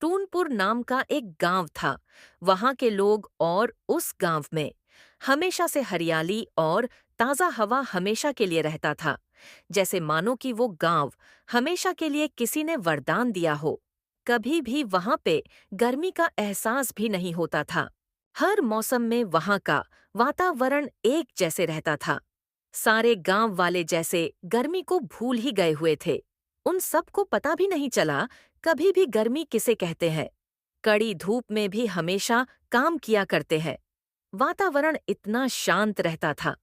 टूनपुर नाम का एक गांव था। वहां के लोग और उस गांव में हमेशा से हरियाली और ताजा हवा हमेशा के लिए रहता था। जैसे मानो कि वो गांव हमेशा के लिए किसी ने वरदान दिया हो। कभी भी वहां पे गर्मी का एहसास भी नहीं होता था। हर मौसम में वहां का वातावरण एक जैसे रहता था। सारे गांव वाले जैसे गर्मी को भूल ही गए हुए थे। उन सबको पता भी नहीं चला कभी भी गर्मी किसे कहते हैं। कड़ी धूप में भी हमेशा काम किया करते हैं। वातावरण इतना शांत रहता था।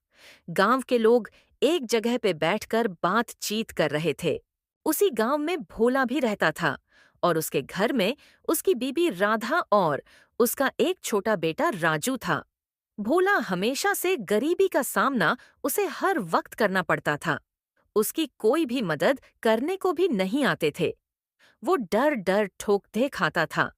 गांव के लोग एक जगह पे बैठकर बातचीत कर रहे थे। उसी गांव में भोला भी रहता था और उसके घर में उसकी बीबी राधा और उसका एक छोटा बेटा राजू था। भोला हमेशा से गरीबी का सामना उसे हर वक्त करना पड़ता था। उसकी कोई भी मदद करने को भी नहीं आते थे। वो डर डर ठोकते खाता था।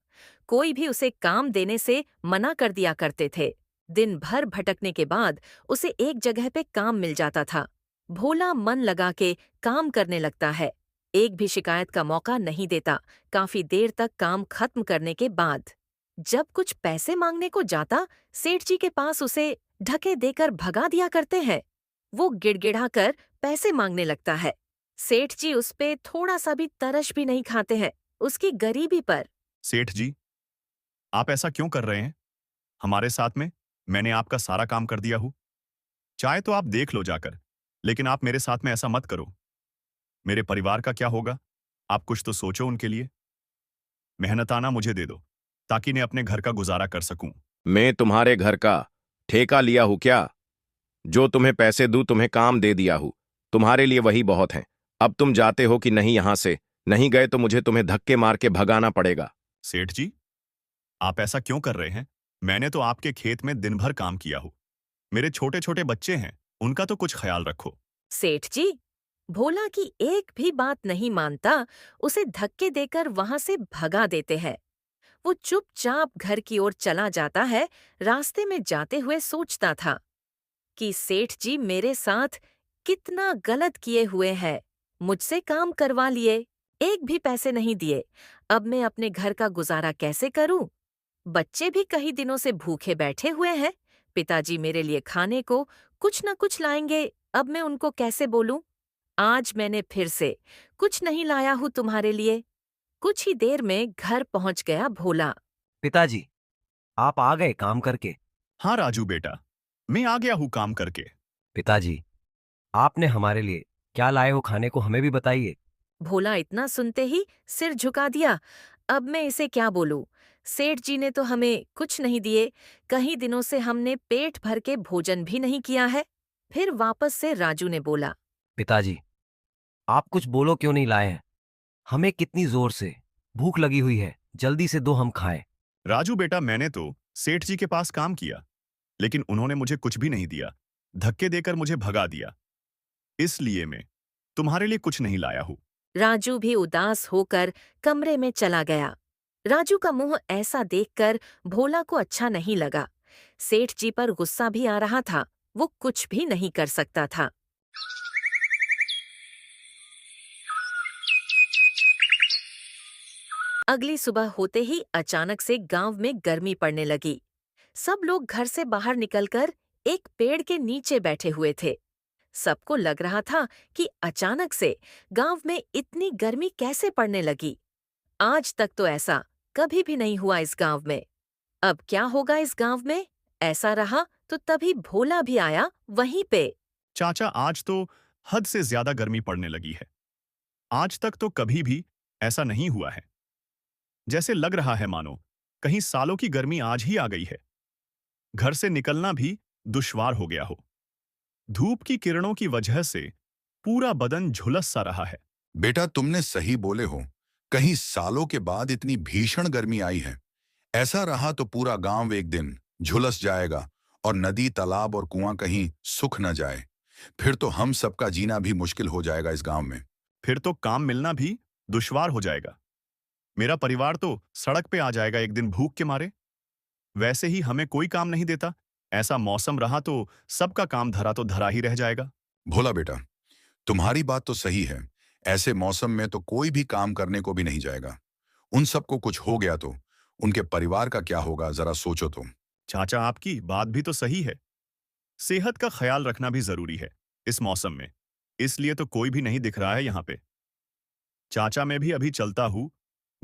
कोई भी उसे काम देने से मना कर दिया करते थे। दिन भर भटकने के बाद उसे एक जगह पे काम मिल जाता था। भोला मन लगा के काम करने लगता है। एक भी शिकायत का मौका नहीं देता। काफी देर तक काम खत्म करने के बाद जब कुछ पैसे मांगने को जाता, सेठ जी के पास उसे ढके देकर भगा दिया करते हैं। वो गिड़गिड़ा कर पैसे मांगने लगता है। सेठ जी उस पे थोड़ा सा भी तरस भी नहीं खाते हैं, उसकी गरीबी पर। सेठ जी, आप ऐसा क्यों कर रहे हैं? हमारे साथ में मैंने आपका सारा काम कर दिया हूँ। चाहे तो आप देख लो जाकर, लेकिन आप मेरे साथ में ऐसा मत करो। मेरे परिवार का क्या होगा? आप कुछ तो सोचो उनके लिए। मेहनताना मुझे दे दो, ताकि मैं अपने घर का गुजारा कर सकूं। मैं तुम्हारे घर का ठेका लिया हूं क्या? जो तुम्हें पैसे दूं तुम्हें काम दे दिया हूं। तुम्हारे लिए वही बहुत है। अब तुम जाते हो कि नहीं यहां से? नहीं गए तो मुझे तुम्हें धक्के मार के भगाना पड़ेगा। सेठ जी, आप ऐसा क्यों कर रहे हैं? मैंने तो आपके खेत में दिन भर काम किया हूँ। मेरे छोटे छोटे बच्चे हैं, उनका तो कुछ ख्याल रखो। सेठ जी भोला की एक भी बात नहीं मानता, उसे धक्के देकर वहां से भगा देते हैं। वो चुपचाप घर की ओर चला जाता है। रास्ते में जाते हुए सोचता था कि सेठ जी मेरे साथ कितना गलत किए हुए हैं। मुझसे काम करवा लिए, एक भी पैसे नहीं दिए। अब मैं अपने घर का गुजारा कैसे करूं? बच्चे भी कई दिनों से भूखे बैठे हुए हैं। पिताजी मेरे लिए खाने को कुछ न कुछ लाएंगे, अब मैं उनको कैसे बोलूं? आज मैंने फिर से कुछ नहीं लाया हूं तुम्हारे लिए। कुछ ही देर में घर पहुंच गया भोला। पिताजी, आप आ गए काम करके। हाँ राजू बेटा, मैं आ गया हूँ काम करके। पिताजी, आपने हमारे लिए क्या लाए हो खाने को हमें भी बताइए। भोला इतना सुनते ही सिर झुका दिया। अब मैं इसे क्या बोलूं? सेठ जी ने तो हमें कुछ नहीं दिए। कई दिनों से हमने पेट भर के भोजन भी नहीं किया है। फिर वापस से राजू ने बोला। पिताजी, आप कुछ बोलो क्यों नहीं लाए हैं? हमें कितनी जोर से भूख लगी हुई है, जल्दी से दो हम खाएं। राजू बेटा, मैंने तो सेठ जी के पास काम किया, लेकिन उन्होंने मुझे कुछ भी नहीं दिया। धक्के देकर मुझे भगा दिया। इसलिए मैं तुम्हारे लिए कुछ नहीं लाया हूँ। राजू भी उदास होकर कमरे में चला गया। राजू का मुंह ऐसा देखकर भोला को अच्छा नहीं लगा। सेठ जी पर गुस्सा भी आ रहा था। वो कुछ भी नहीं कर सकता था। अगली सुबह होते ही अचानक से गांव में गर्मी पड़ने लगी। सब लोग घर से बाहर निकलकर एक पेड़ के नीचे बैठे हुए थे। सबको लग रहा था कि अचानक से गांव में इतनी गर्मी कैसे पड़ने लगी। आज तक तो ऐसा कभी भी नहीं हुआ इस गांव में। अब क्या होगा इस गांव में? ऐसा रहा तो तभी भोला भी आया वहीं पे। चाचा, आज तो हद से ज्यादा गर्मी पड़ने लगी है। आज तक तो कभी भी ऐसा नहीं हुआ है। जैसे लग रहा है मानो कहीं सालों की गर्मी आज ही आ गई है। घर से निकलना भी दुश्वार हो गया हो। धूप की किरणों की वजह से पूरा बदन झुलस सा रहा है। बेटा, तुमने सही बोले हो। कहीं सालों के बाद इतनी भीषण गर्मी आई है। ऐसा रहा तो पूरा गांव एक दिन झुलस जाएगा और नदी, तालाब और कुआं कहीं सूख न जाए। फिर तो हम सबका जीना भी मुश्किल हो जाएगा इस गांव में। फिर तो काम मिलना भी दुश्वार हो जाएगा। मेरा परिवार तो सड़क पे आ जाएगा एक दिन भूख के मारे। वैसे ही हमें कोई काम नहीं देता। ऐसा मौसम रहा तो सबका काम धरा तो धरा ही रह जाएगा। भोला बेटा, तुम्हारी बात तो सही है। ऐसे मौसम में तो कोई भी काम करने को भी नहीं जाएगा। उन सबको कुछ हो गया तो उनके परिवार का क्या होगा, जरा सोचो तो। चाचा, आपकी बात भी तो सही है। सेहत का ख्याल रखना भी जरूरी है इस मौसम में। इसलिए तो कोई भी नहीं दिख रहा है यहाँ पे। चाचा, मैं भी अभी चलता हूँ।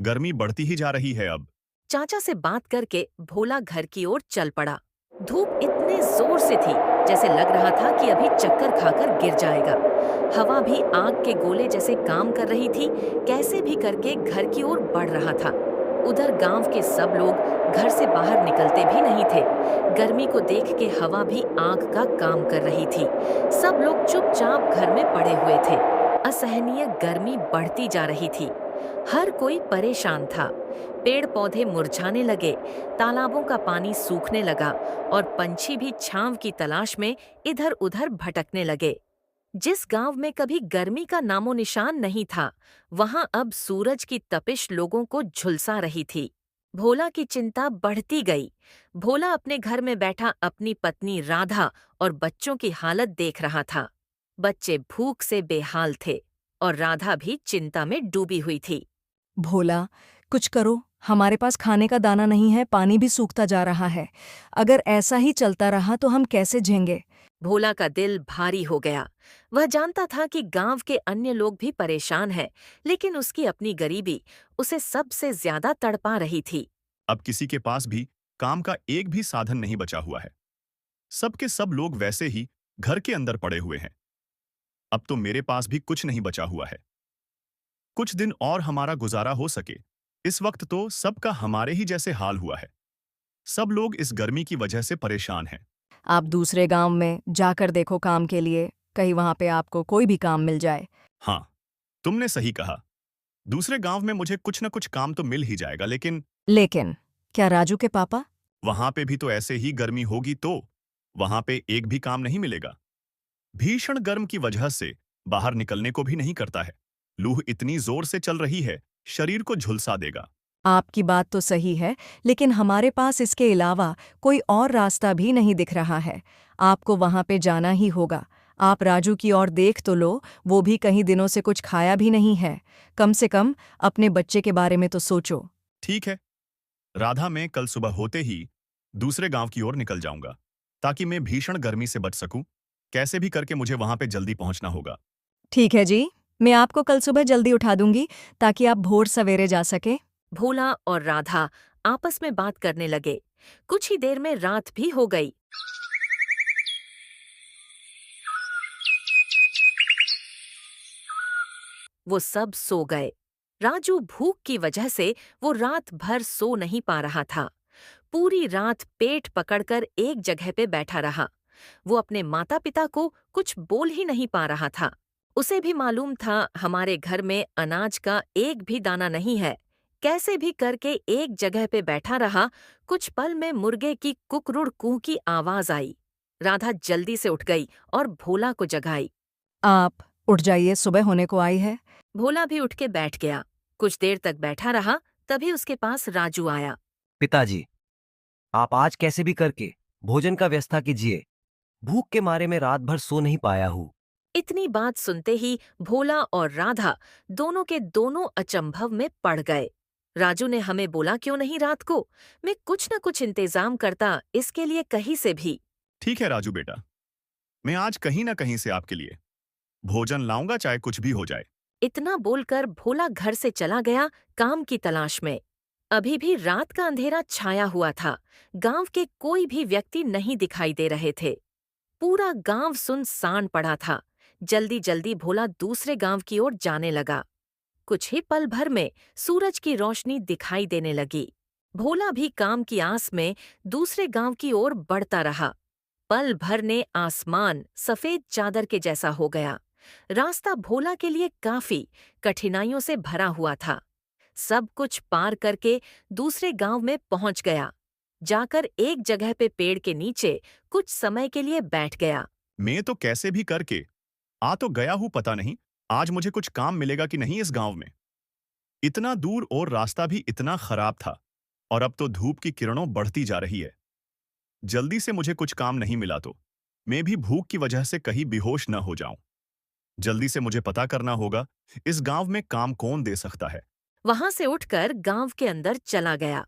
गर्मी बढ़ती ही जा रही है अब। चाचा से बात करके भोला घर की ओर चल पड़ा। धूप इतने जोर से थी जैसे लग रहा था कि अभी चक्कर खाकर गिर जाएगा। हवा भी आग के गोले जैसे काम कर रही थी, कैसे भी करके घर की ओर बढ़ रहा था। उधर गांव के सब लोग घर से बाहर निकलते भी नहीं थे। गर्मी को देख के हवा भी आग का काम कर रही थी। सब लोग चुपचाप घर में पड़े हुए थे। असहनीय गर्मी बढ़ती जा रही थी। हर कोई परेशान था। पेड़ पौधे मुरझाने लगे, तालाबों का पानी सूखने लगा और पंछी भी छांव की तलाश में इधर उधर भटकने लगे। जिस गांव में कभी गर्मी का नामो निशान नहीं था, वहां अब सूरज की तपिश लोगों को झुलसा रही थी। भोला की चिंता बढ़ती गई। भोला अपने घर में बैठा अपनी पत्नी राधा और बच्चों की हालत देख रहा था। बच्चे भूख से बेहाल थे और राधा भी चिंता में डूबी हुई थी। भोला, कुछ करो। हमारे पास खाने का दाना नहीं है, पानी भी सूखता जा रहा है। अगर ऐसा ही चलता रहा तो हम कैसे झेंगे? भोला का दिल भारी हो गया। वह जानता था कि गांव के अन्य लोग भी परेशान हैं, लेकिन उसकी अपनी गरीबी उसे सबसे ज्यादा तड़पा रही थी। अब किसी के पास भी काम का एक भी साधन नहीं बचा हुआ है। सबके सब लोग वैसे ही घर के अंदर पड़े हुए हैं। अब तो मेरे पास भी कुछ नहीं बचा हुआ है। कुछ दिन और हमारा गुजारा हो सके। इस वक्त तो सबका हमारे ही जैसे हाल हुआ है। सब लोग इस गर्मी की वजह से परेशान हैं। आप दूसरे गांव में जाकर देखो काम के लिए, कहीं वहां पे आपको कोई भी काम मिल जाए। हाँ, तुमने सही कहा। दूसरे गांव में मुझे कुछ न कुछ काम तो मिल ही जाएगा, लेकिन क्या राजू के पापा? वहां पे भी तो ऐसे ही गर्मी होगी, तो वहां पे एक भी काम नहीं मिलेगा। भीषण गर्म की वजह से बाहर निकलने को भी नहीं करता है। लू इतनी जोर से चल रही है, शरीर को झुलसा देगा। आपकी बात तो सही है, लेकिन हमारे पास इसके अलावा कोई और रास्ता भी नहीं दिख रहा है। आपको वहां पे जाना ही होगा। आप राजू की ओर देख तो लो, वो भी कई दिनों से कुछ खाया भी नहीं है। कम से कम अपने बच्चे के बारे में तो सोचो। ठीक है राधा, मैं कल सुबह होते ही दूसरे गांव की ओर निकल जाऊंगा, ताकि मैं भीषण गर्मी से बच सकूं। कैसे भी करके मुझे वहां पे जल्दी पहुंचना होगा। ठीक है जी, मैं आपको कल सुबह जल्दी उठा दूंगी ताकि आप भोर सवेरे जा सके। भोला और राधा आपस में बात करने लगे। कुछ ही देर में रात भी हो गई। वो सब सो गए। राजू भूख की वजह से वो रात भर सो नहीं पा रहा था। पूरी रात पेट पकड़कर एक जगह पे बैठा रहा। वो अपने माता पिता को कुछ बोल ही नहीं पा रहा था। उसे भी मालूम था हमारे घर में अनाज का एक भी दाना नहीं है। कैसे भी करके एक जगह पे बैठा रहा। कुछ पल में मुर्गे की कुकरुड़ कूं की आवाज आई। राधा जल्दी से उठ गई और भोला को जगाई। आप उठ जाइए, सुबह होने को आई है। भोला भी उठ के बैठ गया। कुछ देर तक बैठा रहा, तभी उसके पास राजू आया। पिताजी, आप आज कैसे भी करके भोजन का व्यवस्था कीजिए। भूख के मारे में रात भर सो नहीं पाया हूँ। इतनी बात सुनते ही भोला और राधा दोनों के दोनों अचंभव में पड़ गए। राजू ने हमें बोला क्यों नहीं रात को? मैं कुछ न कुछ इंतजाम करता इसके लिए कहीं से भी। ठीक है राजू बेटा, मैं आज कहीं ना कहीं से आपके लिए भोजन लाऊंगा, चाहे कुछ भी हो जाए। इतना बोलकर भोला घर से चला गया काम की तलाश में। अभी भी रात का अंधेरा छाया हुआ था। गांव के कोई भी व्यक्ति नहीं दिखाई दे रहे थे। पूरा गांव सुनसान पड़ा था। जल्दी जल्दी भोला दूसरे गांव की ओर जाने लगा। कुछ ही पल भर में सूरज की रोशनी दिखाई देने लगी। भोला भी काम की आस में दूसरे गांव की ओर बढ़ता रहा। पल भर ने आसमान सफेद चादर के जैसा हो गया। रास्ता भोला के लिए काफी कठिनाइयों से भरा हुआ था। सब कुछ पार करके दूसरे गांव में पहुंच गया। जाकर एक जगह पे पेड़ के नीचे कुछ समय के लिए बैठ गया। मैं तो कैसे भी करके आ तो गया हूं, पता नहीं आज मुझे कुछ काम मिलेगा कि नहीं इस गांव में। इतना दूर और रास्ता भी इतना खराब था, और अब तो धूप की किरणों बढ़ती जा रही है। जल्दी से मुझे कुछ काम नहीं मिला तो मैं भी भूख की वजह से कहीं बेहोश न हो जाऊं। जल्दी से मुझे पता करना होगा इस गांव में काम कौन दे सकता है। वहां से उठकर गांव के अंदर चला गया।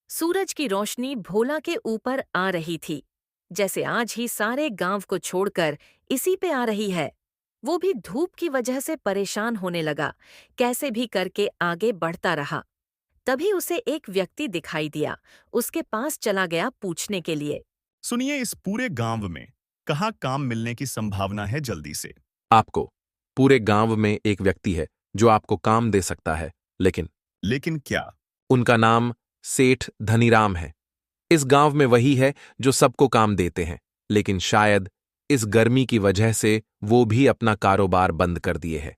सूरज की रोशनी भोला के ऊपर आ रही थी, जैसे आज ही सारे गांव को छोड़कर इसी पे आ रही है। वो भी धूप की वजह से परेशान होने लगा, कैसे भी करके आगे बढ़ता रहा। तभी उसे एक व्यक्ति दिखाई दिया, उसके पास चला गया पूछने के लिए। सुनिए, इस पूरे गांव में कहाँ काम मिलने की संभावना है जल्दी से? आपको पूरे गांव में एक व्यक्ति है जो आपको काम दे सकता है, लेकिन क्या? उनका नाम सेठ धनीराम है। इस गांव में वही है जो सबको काम देते हैं, लेकिन शायद इस गर्मी की वजह से वो भी अपना कारोबार बंद कर दिए है।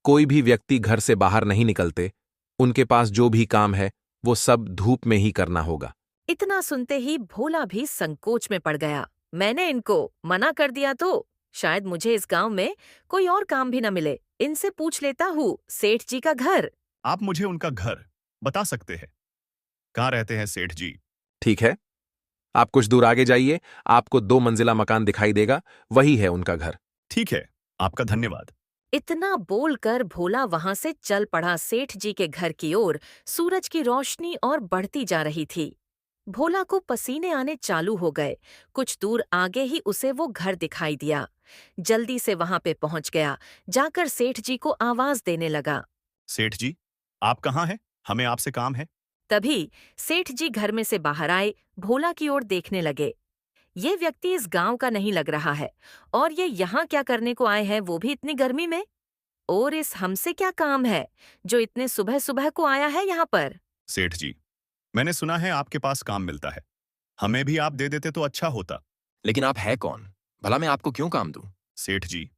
कोई भी व्यक्ति घर से बाहर नहीं निकलते, उनके पास जो भी काम है वो सब धूप में ही करना होगा। इतना सुनते ही भोला भी संकोच में पड़ गया। मैंने इनको मना कर दिया तो शायद मुझे इस गांव में कोई और काम भी न मिले। इनसे पूछ लेता हूँ सेठ जी का घर। आप मुझे उनका घर बता सकते हैं? कहाँ रहते हैं सेठ जी? ठीक है, आप कुछ दूर आगे जाइए, आपको 2 मंजिला मकान दिखाई देगा, वही है उनका घर। ठीक है, आपका धन्यवाद। इतना बोलकर भोला वहां से चल पड़ा सेठ जी के घर की ओर। सूरज की रोशनी और बढ़ती जा रही थी। भोला को पसीने आने चालू हो गए। कुछ दूर आगे ही उसे वो घर दिखाई दिया। जल्दी से वहां पे पहुंच गया, जाकर सेठ जी को आवाज देने लगा। सेठ जी, आप कहाँ हैं? हमें आपसे काम है। तभी सेठ जी घर में से बाहर आए, भोला की ओर देखने लगे। ये व्यक्ति इस गांव का नहीं लग रहा है, और ये यहाँ क्या करने को आए हैं, वो भी इतनी गर्मी में? और इस हमसे क्या काम है जो इतने सुबह सुबह को आया है यहाँ पर? सेठ जी, मैंने सुना है आपके पास काम मिलता है। हमें भी आप दे देते तो अच्छा होता। लेकिन आप है कौन? भला मैं आपको क्यों काम दूं? सेठ जी,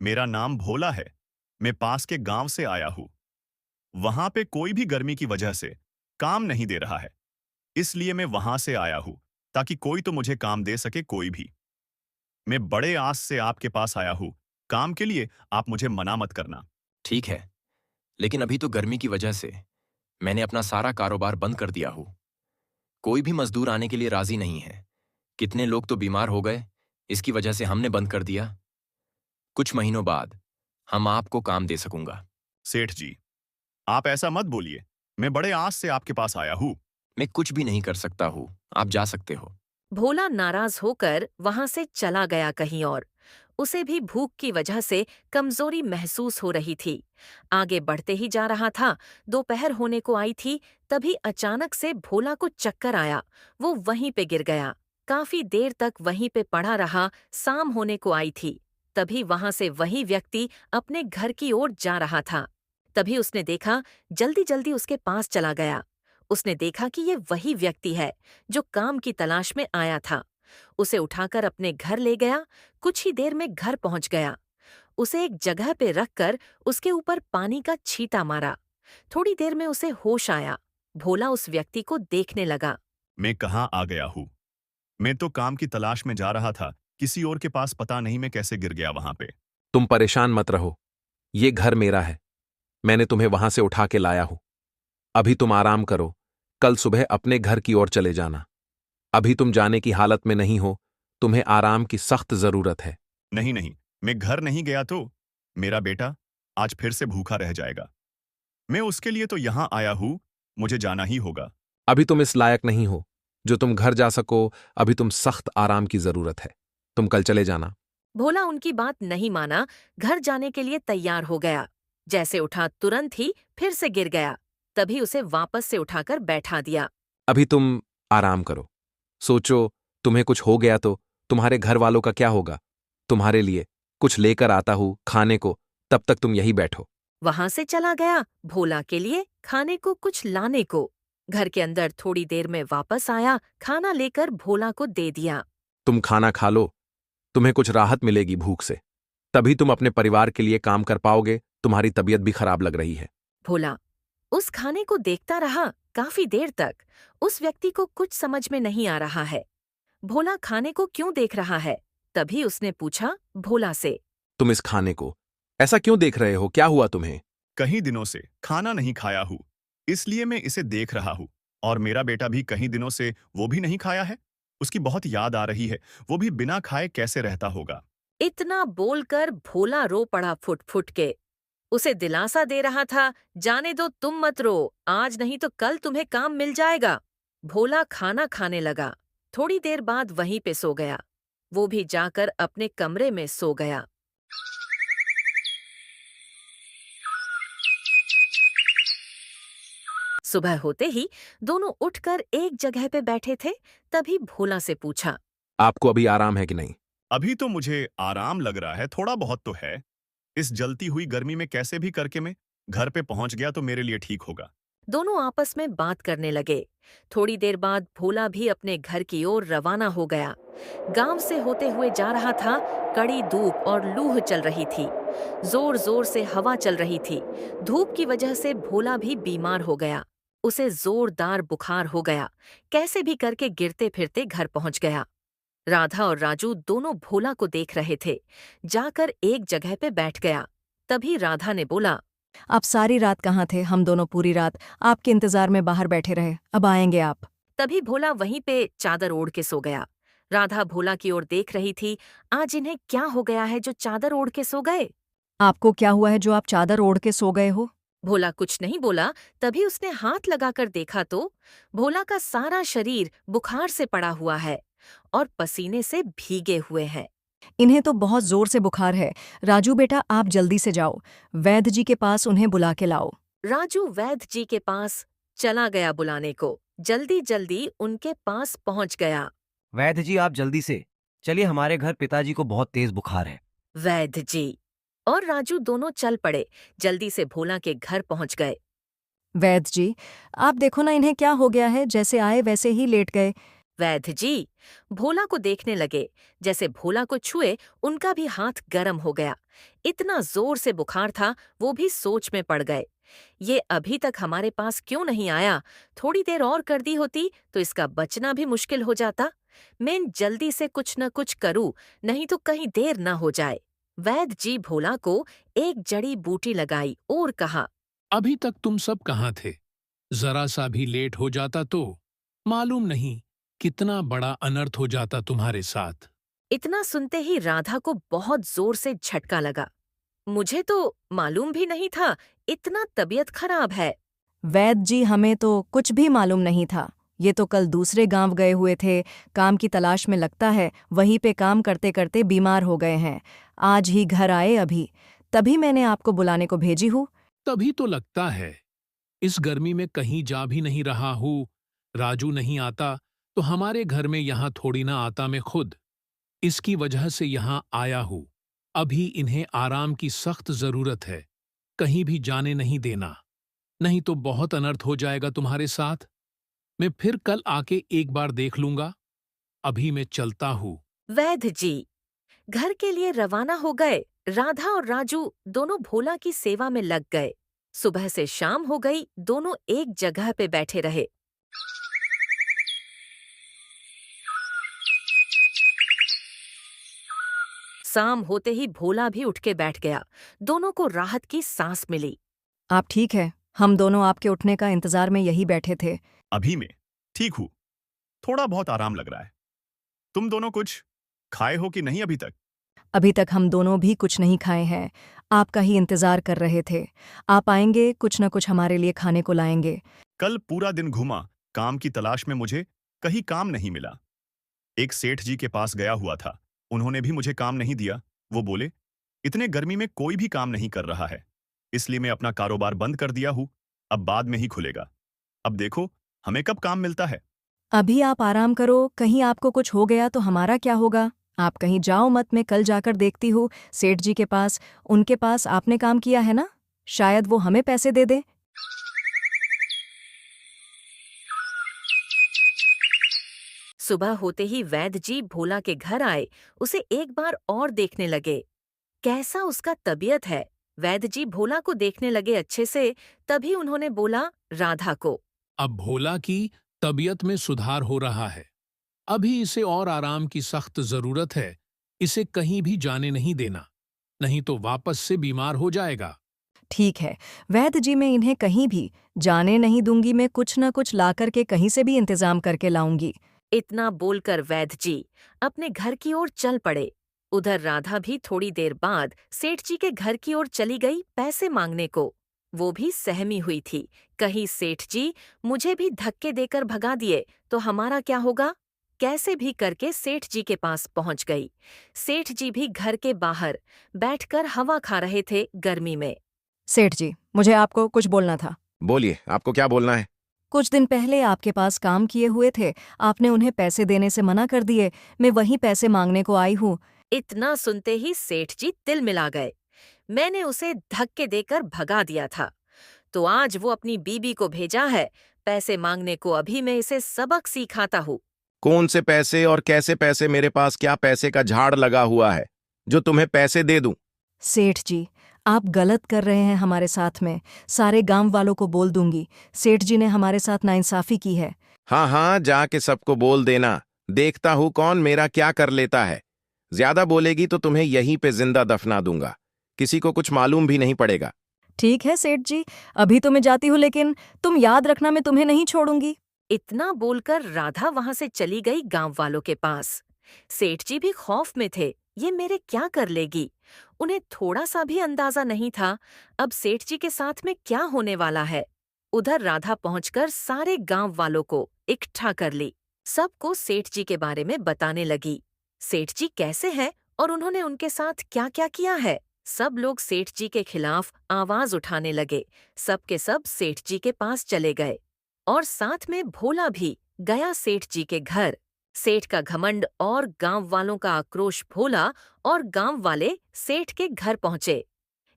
मेरा नाम भोला है। मैं पास के गांव से आया हूँ। वहां पे कोई भी गर्मी की वजह से काम नहीं दे रहा है, इसलिए मैं वहां से आया हूँ ताकि कोई तो मुझे काम दे सके, कोई भी। मैं बड़े आस से आपके पास आया हूँ काम के लिए, आप मुझे मना मत करना। ठीक है, लेकिन अभी तो गर्मी की वजह से मैंने अपना सारा कारोबार बंद कर दिया हूं। कोई भी मजदूर आने के लिए राजी नहीं है। कितने लोग तो बीमार हो गए, इसकी वजह से हमने बंद कर दिया। कुछ महीनों बाद हम आपको काम दे सकूंगा। सेठ जी, आप ऐसा मत बोलिए। मैं बड़े आस से आपके पास आया हूँ। मैं कुछ भी नहीं कर सकता हूं, आप जा सकते हो। भोला नाराज होकर वहां से चला गया कहीं और। उसे भी भूख की वजह से कमजोरी महसूस हो रही थी। आगे बढ़ते ही जा रहा था। दोपहर होने को आई थी, तभी अचानक से भोला को चक्कर आया। वो वहीं पे गिर गया। काफी देर तक वहीं पे पड़ा रहा। शाम होने को आई थी। तभी वहां से वही व्यक्ति अपने घर की ओर जा रहा था। तभी उसने देखा, जल्दी जल्दी उसके पास चला गया। उसने देखा कि ये वही व्यक्ति है जो काम की तलाश में आया था। उसे उठाकर अपने घर ले गया। कुछ ही देर में घर पहुंच गया। उसे एक जगह पे रखकर उसके ऊपर पानी का छींटा मारा। थोड़ी देर में उसे होश आया। भोला उस व्यक्ति को देखने लगा। मैं कहाँ आ गया हूँ? मैं तो काम की तलाश में जा रहा था, किसी और के पास पता नहीं मैं कैसे गिर गया वहां पे। तुम परेशान मत रहो, ये घर मेरा है। मैंने तुम्हें वहां से उठा के लाया हूं। अभी तुम आराम करो, कल सुबह अपने घर की ओर चले जाना। अभी तुम जाने की हालत में नहीं हो, तुम्हें आराम की सख्त जरूरत है। नहीं नहीं, मैं घर नहीं गया तो मेरा बेटा आज फिर से भूखा रह जाएगा। मैं उसके लिए तो यहाँ आया हूँ, मुझे जाना ही होगा। अभी तुम इस लायक नहीं हो जो तुम घर जा सको। अभी तुम सख्त आराम की जरूरत है। तुम कल चले जाना। भोला उनकी बात नहीं माना, घर जाने के लिए तैयार हो गया। जैसे उठा तुरंत ही फिर से गिर गया। तभी उसे वापस से उठाकर बैठा दिया। अभी तुम आराम करो, सोचो तुम्हें कुछ हो गया तो तुम्हारे घर वालों का क्या होगा। तुम्हारे लिए कुछ लेकर आता हूं खाने को, तब तक तुम यहीं बैठो। वहां से चला गया भोला के लिए खाने को कुछ लाने को। घर के अंदर थोड़ी देर में वापस आया, खाना लेकर भोला को दे दिया। तुम खाना खा लो, तुम्हें कुछ राहत मिलेगी भूख से। तभी तुम अपने परिवार के लिए काम कर पाओगे। तुम्हारी तबीयत भी खराब लग रही है। भोला उस खाने को देखता रहा काफी देर तक। उस व्यक्ति को कुछ समझ में नहीं आ रहा है। भोला खाने को क्यों देख रहा है? तभी उसने पूछा भोला से। तुम इस खाने को ऐसा क्यों देख रहे हो? क्या हुआ तुम्हें? कई दिनों से खाना नहीं खाया हूँ, इसलिए मैं इसे देख रहा हूँ। और मेरा बेटा भी कई दिनों से वो भी नहीं खाया है। उसकी बहुत याद आ रही है, वो भी बिना खाए कैसे रहता होगा। इतना बोलकर भोला रो पड़ा फुट फुट के। उसे दिलासा दे रहा था, जाने दो, तुम मत रो, आज नहीं तो कल तुम्हें काम मिल जाएगा। भोला खाना खाने लगा। थोड़ी देर बाद वहीं पे सो गया। वो भी जाकर अपने कमरे में सो गया। सुबह होते ही दोनों उठकर एक जगह पे बैठे थे। तभी भोला से पूछा, आपको अभी आराम है कि नहीं? अभी तो मुझे आराम लग रहा है, थोड़ा बहुत तो है। इस जलती हुई गर्मी में कैसे भी करके मैं घर पे पहुंच गया तो मेरे लिए ठीक होगा। दोनों आपस में बात करने लगे। थोड़ी देर बाद भोला भी अपने घर की ओर रवाना हो गया। गांव से होते हुए जा रहा था। कड़ी धूप और लूह चल रही थी। जोर जोर से हवा चल रही थी। धूप की वजह से भोला भी बीमार हो गया। उसे जोरदार बुखार हो गया। कैसे भी करके गिरते फिरते घर पहुंच गया। राधा और राजू दोनों भोला को देख रहे थे। जाकर एक जगह पे बैठ गया। तभी राधा ने बोला, आप सारी रात कहाँ थे? हम दोनों पूरी रात आपके इंतजार में बाहर बैठे रहे, अब आएंगे आप। तभी भोला वहीं पे चादर ओढ़ के सो गया। राधा भोला की ओर देख रही थी। आज इन्हें क्या हो गया है जो चादर ओढ़ के सो गए? आपको क्या हुआ है जो आप चादर ओढ़ के सो गए हो? भोला कुछ नहीं बोला। तभी उसने हाथ लगाकर देखा तो भोला का सारा शरीर बुखार से पड़ा हुआ है और पसीने से भीगे हुए है। इन्हें तो बहुत जोर से बुखार है। राजू बेटा, आप जल्दी से जाओ, वैद्य जी के पास उन्हें बुला के लाओ। राजू वैद्य जी के पास चला गया बुलाने को। जल्दी जल्दी उनके पास पहुंच गया। वैद्य जी, आप जल्दी से चलिए, हमारे घर पिताजी को बहुत तेज बुखार है। वैद्य जी और राजू दोनों चल पड़े। जल्दी से भोला के घर पहुंच गए। वैद्य जी, आप देखो ना, इन्हें क्या हो गया है? जैसे आए वैसे ही लेट गए। वैद्य जी भोला को देखने लगे। जैसे भोला को छुए उनका भी हाथ गर्म हो गया। इतना जोर से बुखार था, वो भी सोच में पड़ गए। ये अभी तक हमारे पास क्यों नहीं आया? थोड़ी देर और कर दी होती तो इसका बचना भी मुश्किल हो जाता। मैं जल्दी से कुछ न कुछ करूं, नहीं तो कहीं देर न हो जाए। वैद्य जी भोला को एक जड़ी बूटी लगाई और कहा, अभी तक तुम सब कहाँ थे? जरा सा भी लेट हो जाता तो मालूम नहीं कितना बड़ा अनर्थ हो जाता तुम्हारे साथ। इतना सुनते ही राधा को बहुत जोर से झटका लगा। मुझे तो मालूम भी नहीं था इतना तबीयत खराब है। वैद्य जी, हमें तो कुछ भी मालूम नहीं था। ये तो कल दूसरे गांव गए हुए थे, काम की तलाश में, लगता है वहीं पे काम करते करते बीमार हो गए हैं। आज ही घर आए अभी, तभी मैंने आपको बुलाने को भेजी हूँ। तभी तो लगता है इस गर्मी में कहीं जा भी नहीं रहा हूँ। राजू नहीं आता तो हमारे घर में यहाँ थोड़ी ना आता मैं खुद। इसकी वजह से यहाँ आया हूँ। अभी इन्हें आराम की सख्त जरूरत है। कहीं भी जाने नहीं देना, नहीं तो बहुत अनर्थ हो जाएगा तुम्हारे साथ। मैं फिर कल आके एक बार देख लूंगा। अभी मैं चलता हूँ। वैद्य जी घर के लिए रवाना हो गए। राधा और राजू दोनों भोला की सेवा में लग गए। सुबह से शाम हो गई, दोनों एक जगह पे बैठे रहे। शाम होते ही भोला भी उठ के बैठ गया। दोनों को राहत की सांस मिली। आप ठीक है? हम दोनों आपके उठने का इंतजार में यही बैठे थे। अभी मैं ठीक हूँ, थोड़ा बहुत आराम लग रहा है। तुम दोनों कुछ खाए हो कि नहीं अभी तक? अभी तक हम दोनों भी कुछ नहीं खाए हैं, आपका ही इंतजार कर रहे थे। आप आएंगे, कुछ न कुछ हमारे लिए खाने को लाएंगे। कल पूरा दिन घूमा काम की तलाश में, मुझे कहीं काम नहीं मिला। एक सेठ जी के पास गया हुआ था, उन्होंने भी मुझे काम नहीं दिया। वो बोले इतने गर्मी में कोई भी काम नहीं कर रहा है, इसलिए मैं अपना कारोबार बंद कर दिया हूँ। अब बाद में ही खुलेगा। अब देखो हमें कब काम मिलता है। अभी आप आराम करो, कहीं आपको कुछ हो गया तो हमारा क्या होगा? आप कहीं जाओ मत, मैं कल जाकर देखती हूँ सेठ जी के पास। उनके पास आपने काम किया है ना, शायद वो हमें पैसे दे दे। सुबह होते ही वैद्य जी भोला के घर आए। उसे एक बार और देखने लगे, कैसा उसका तबीयत है। वैद्य जी भोला को देखने लगे अच्छे से। तभी उन्होंने बोला राधा को, अब भोला की तबीयत में सुधार हो रहा है। अभी इसे और आराम की सख्त जरूरत है। इसे कहीं भी जाने नहीं देना, नहीं तो वापस से बीमार हो जाएगा। ठीक है वैद्य जी, मैं इन्हें कहीं भी जाने नहीं दूंगी। मैं कुछ न कुछ ला करके कहीं से भी इंतजाम करके लाऊंगी। इतना बोलकर वैद्य जी अपने घर की ओर चल पड़े। उधर राधा भी थोड़ी देर बाद सेठ जी के घर की ओर चली गई पैसे मांगने को। वो भी सहमी हुई थी, कहीं सेठ जी मुझे भी धक्के देकर भगा दिए तो हमारा क्या होगा। कैसे भी करके सेठ जी के पास पहुंच गई। सेठ जी भी घर के बाहर बैठकर हवा खा रहे थे गर्मी में। सेठ जी, मुझे आपको कुछ बोलना था। बोलिए, आपको क्या बोलना है? कुछ दिन पहले आपके पास काम किए हुए थे, आपने उन्हें पैसे देने से मना कर दिए। मैं वही पैसे मांगने को आई हूँ। इतना सुनते ही सेठ जी तिल मिला गए। मैंने उसे धक्के देकर भगा दिया था, तो आज वो अपनी बीबी को भेजा है पैसे मांगने को। अभी मैं इसे सबक सिखाता हूँ। कौन से पैसे और कैसे पैसे? मेरे पास क्या पैसे का झाड़ लगा हुआ है जो तुम्हें पैसे दे दूं? सेठ जी, आप गलत कर रहे हैं हमारे साथ में। सारे गांव वालों को बोल दूंगी। सेठ जी ने हमारे साथ नाइंसाफी की है। हाँ हाँ, जाके सबको बोल देना। देखता हूं कौन मेरा क्या कर लेता है। ज्यादा बोलेगी तो तुम्हें यहीं पे जिंदा दफना दूंगा। किसी को कुछ मालूम भी नहीं पड़ेगा। ठीक है सेठ जी, अभी तो मैं जाती हूँ, लेकिन तुम याद रखना मैं तुम्हें नहीं छोड़ूंगी। इतना बोलकर राधा वहां से चली गई गांव वालों के पास। सेठ जी भी खौफ में थे, ये मेरे क्या कर लेगी। उन्हें थोड़ा सा भी अंदाजा नहीं था अब सेठ जी के साथ में क्या होने वाला है। उधर राधा पहुंचकर सारे गांव वालों को इकट्ठा कर ली। सबको सेठ जी के बारे में बताने लगी। सेठ जी कैसे हैं और उन्होंने उनके साथ क्या क्या किया है। सब लोग सेठ जी के खिलाफ आवाज उठाने लगे। सब के सब सेठ जी के पास चले गए और साथ में भोला भी गया सेठ जी के घर। सेठ का घमंड और गांव वालों का आक्रोश भोला और गांव वाले सेठ के घर पहुंचे।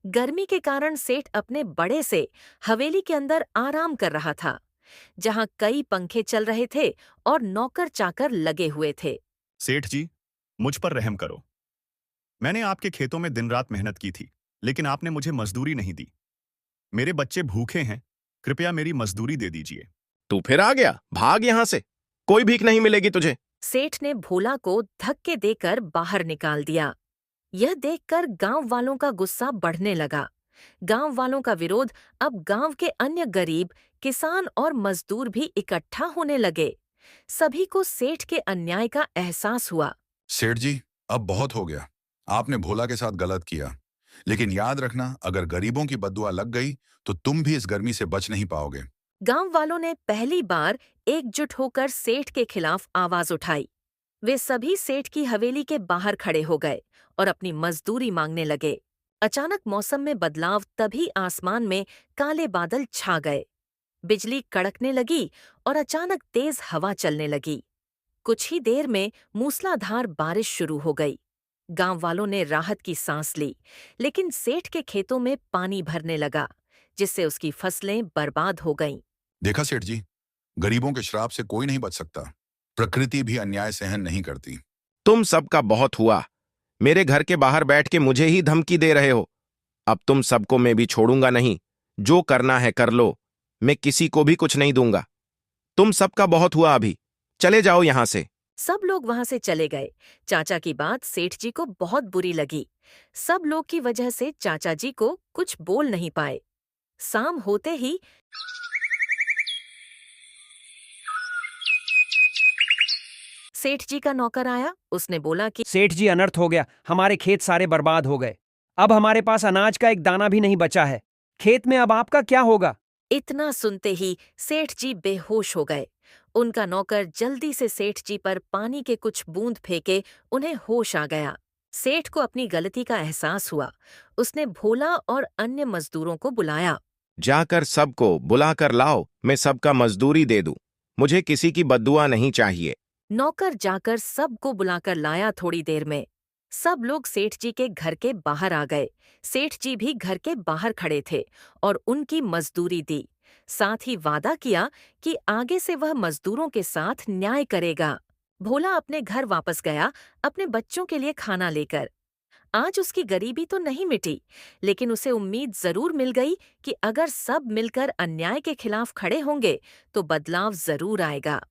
गर्मी के कारण सेठ अपने बड़े से हवेली के अंदर आराम कर रहा था, जहां कई पंखे चल रहे थे और नौकर चाकर लगे हुए थे। सेठ जी, मुझ पर रहम करो। मैंने आपके खेतों में दिन रात मेहनत की थी, लेकिन आपने मुझे मजदूरी नहीं दी। मेरे बच्चे भूखे हैं, कृपया मेरी मजदूरी दे दीजिए। तू फिर आ गया? भाग यहां से, कोई भीख नहीं मिलेगी तुझे। सेठ ने भोला को धक्के देकर बाहर निकाल दिया। यह देखकर गांव वालों का गुस्सा बढ़ने लगा। गांव वालों का विरोध अब गांव के अन्य गरीब, किसान और मजदूर भी इकट्ठा होने लगे। सभी को सेठ के अन्याय का एहसास हुआ। सेठ जी, अब बहुत हो गया। आपने भोला के साथ गलत किया, लेकिन याद रखना, अगर गरीबों की बद्दुआ लग गई तो तुम भी इस गर्मी से बच नहीं पाओगे। गांव वालों ने पहली बार एकजुट होकर सेठ के खिलाफ आवाज उठाई। वे सभी सेठ की हवेली के बाहर खड़े हो गए और अपनी मजदूरी मांगने लगे। अचानक मौसम में बदलाव, तभी आसमान में काले बादल छा गए। बिजली कड़कने लगी और अचानक तेज हवा चलने लगी। कुछ ही देर में मूसलाधार बारिश शुरू हो गई। गांव वालों ने राहत की सांस ली, लेकिन सेठ के खेतों में पानी भरने लगा, जिससे उसकी फसलें बर्बाद हो गईं। देखा सेठ जी, गरीबों के श्राप से कोई नहीं बच सकता। प्रकृति भी अन्याय सहन नहीं करती। तुम सबका बहुत हुआ। मेरे घर के बाहर बैठ के मुझे ही धमकी दे रहे हो। अब तुम सबको मैं भी छोड़ूंगा नहीं। जो करना है कर लो, मैं किसी को भी कुछ नहीं दूंगा। तुम सबका बहुत हुआ, अभी चले जाओ यहां से। सब लोग वहां से चले गए। चाचा की बात सेठ जी को बहुत बुरी लगी। सब लोग की वजह से चाचा जी को कुछ बोल नहीं पाए। शाम होते ही सेठ जी का नौकर आया। उसने बोला कि सेठ जी, अनर्थ हो गया। हमारे खेत सारे बर्बाद हो गए। अब हमारे पास अनाज का एक दाना भी नहीं बचा है। खेत में अब आपका क्या होगा? इतना सुनते ही सेठ जी बेहोश हो गए। उनका नौकर जल्दी से सेठ जी पर पानी के कुछ बूंद फेंके, उन्हें होश आ गया। सेठ को अपनी गलती का एहसास हुआ। उसने भोला और अन्य मजदूरों को बुलाया। जाकर सबको बुलाकर लाओ, मैं सबका मजदूरी दे दूं। मुझे किसी की बद्दुआ नहीं चाहिए। नौकर जाकर सबको बुलाकर लाया। थोड़ी देर में सब लोग सेठ जी के घर के बाहर आ गए। सेठ जी भी घर के बाहर खड़े थे और उनकी मजदूरी दी। साथ ही वादा किया कि आगे से वह मजदूरों के साथ न्याय करेगा। भोला अपने घर वापस गया, अपने बच्चों के लिए खाना लेकर। आज उसकी गरीबी तो नहीं मिटी, लेकिन उसे उम्मीद जरूर मिल गई कि अगर सब मिलकर अन्याय के खिलाफ खड़े होंगे तो बदलाव जरूर आएगा।